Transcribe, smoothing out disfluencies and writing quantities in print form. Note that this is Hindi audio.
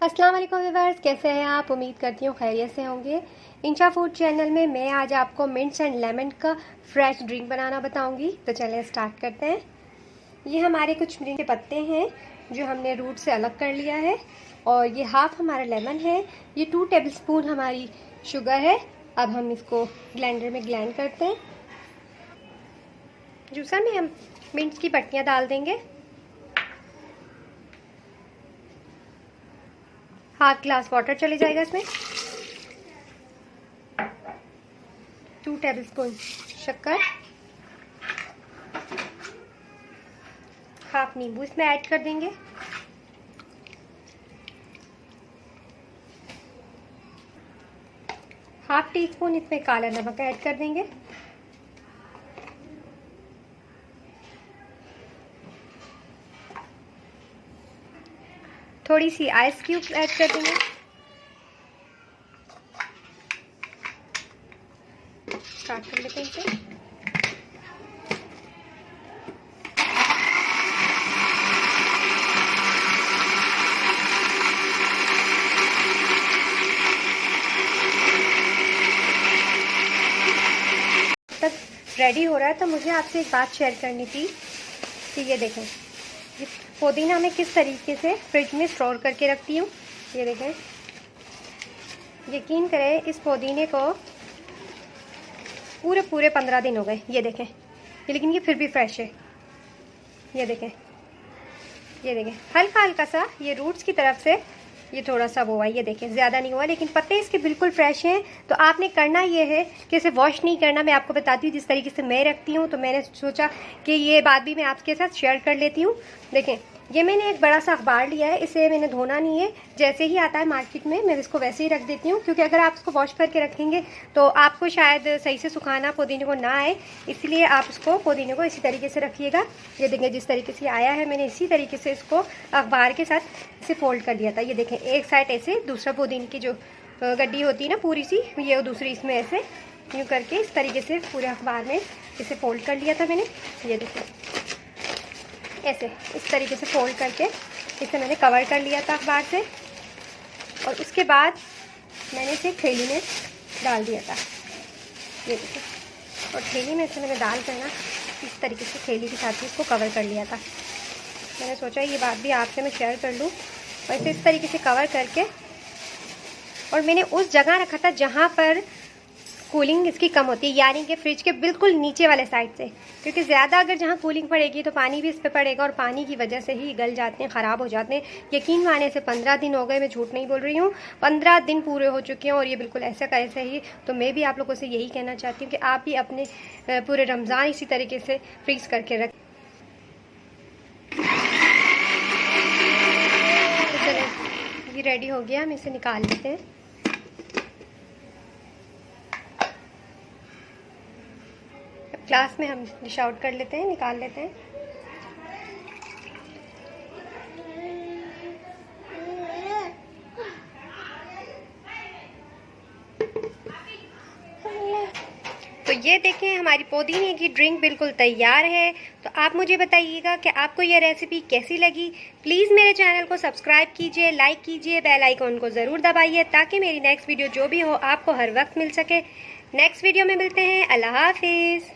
अस्सलाम वालेकुम व्यूअर्स, कैसे हैं आप। उम्मीद करती हूँ खैरियत से होंगे। इंशा फूड चैनल में मैं आज आपको मिंट्स एंड लेमन का फ्रेश ड्रिंक बनाना बताऊंगी। तो चलिए स्टार्ट करते हैं। ये हमारे कुछ मिंट के पत्ते हैं जो हमने रूट से अलग कर लिया है, और ये हाफ हमारा लेमन है। ये 2 टेबलस्पून हमारी शुगर है। अब हम इसको ब्लेंडर में ग्राइंड करते हैं। जूसर में हम मिंट्स की पत्तियाँ डाल देंगे। हाफ ग्लास वाटर चले जाएगा इसमें। 2 टेबलस्पून शक्कर, हाफ नींबू इसमें ऐड कर देंगे। हाफ टी स्पून इसमें काला नमक ऐड कर देंगे। थोड़ी सी आइस क्यूब ऐड कर देंगे। स्टार्ट कर लेते हैं इसे। तब रेडी हो रहा है तो मुझे आपसे एक बात शेयर करनी थी कि ये देखें, ये पुदीना मैं किस तरीके से फ्रिज में स्टोर करके रखती हूँ। ये देखें, यकीन करें इस पुदीने को पूरे 15 दिन हो गए। ये देखें, ये लेकिन ये फिर भी फ्रेश है। ये देखें, ये देखें, हल्का हल्का सा ये रूट्स की तरफ से ये थोड़ा सा वो हुआ। ये देखें, ज़्यादा नहीं हुआ, लेकिन पत्ते इसके बिल्कुल फ्रेश हैं। तो आपने करना ये है कि इसे वॉश नहीं करना। मैं आपको बताती हूँ जिस तरीके से मैं रखती हूँ। तो मैंने सोचा कि ये बात भी मैं आपके साथ शेयर कर लेती हूँ। देखें, ये मैंने एक बड़ा सा अखबार लिया है। इसे मैंने धोना नहीं है, जैसे ही आता है मार्केट में मैं इसको वैसे ही रख देती हूँ, क्योंकि अगर आप इसको वॉश करके रखेंगे तो आपको शायद सही से सुखाना पुदीने को ना आए। इसलिए आप इसको पुदीने को इसी तरीके से रखिएगा। ये देखें, जिस तरीके से आया है मैंने इसी तरीके से इसको अखबार के साथ इसे फोल्ड कर दिया था। ये देखें, एक साइड ऐसे, दूसरा पुदीने की जो गड्डी होती है ना पूरी सी, ये दूसरी इसमें ऐसे यूँ करके इस तरीके से पूरे अखबार में इसे फोल्ड कर लिया था मैंने। ये देखें, ऐसे इस तरीके से फोल्ड करके इसे मैंने कवर कर लिया था अखबार से, और उसके बाद मैंने इसे थैली में डाल दिया था। ये देखिए, और थैली में इसे मैंने डाल कर ना इस तरीके से थैली के साथ ही इसको कवर कर लिया था। मैंने सोचा ये बात भी आपसे मैं शेयर कर लूँ। वैसे इस तरीके से कवर करके, और मैंने उस जगह रखा था जहाँ पर कूलिंग इसकी कम होती है, यानी कि फ्रिज के बिल्कुल नीचे वाले साइड से, क्योंकि ज़्यादा अगर जहाँ कूलिंग पड़ेगी तो पानी भी इस पर पड़ेगा, और पानी की वजह से ही गल जाते हैं, ख़राब हो जाते हैं। यकीन माने से 15 दिन हो गए, मैं झूठ नहीं बोल रही हूँ, 15 दिन पूरे हो चुके हैं, और ये बिल्कुल ऐसा का ऐसा ही। तो मैं भी आप लोगों से यही कहना चाहती हूँ कि आप भी अपने पूरे रमज़ान इसी तरीके से फ्रीज़ करके रखें। तो चलें, ये रेडी हो गया, हम इसे निकाल लेते हैं। ग्लास में हम डिश आउट कर लेते हैं, निकाल लेते हैं। तो ये देखें, हमारी पुदीने की ड्रिंक बिल्कुल तैयार है। तो आप मुझे बताइएगा कि आपको ये रेसिपी कैसी लगी। प्लीज़ मेरे चैनल को सब्सक्राइब कीजिए, लाइक कीजिए, बेल आइकॉन को ज़रूर दबाइए, ताकि मेरी नेक्स्ट वीडियो जो भी हो आपको हर वक्त मिल सके। नेक्स्ट वीडियो में मिलते हैं। अल्लाह हाफिज़।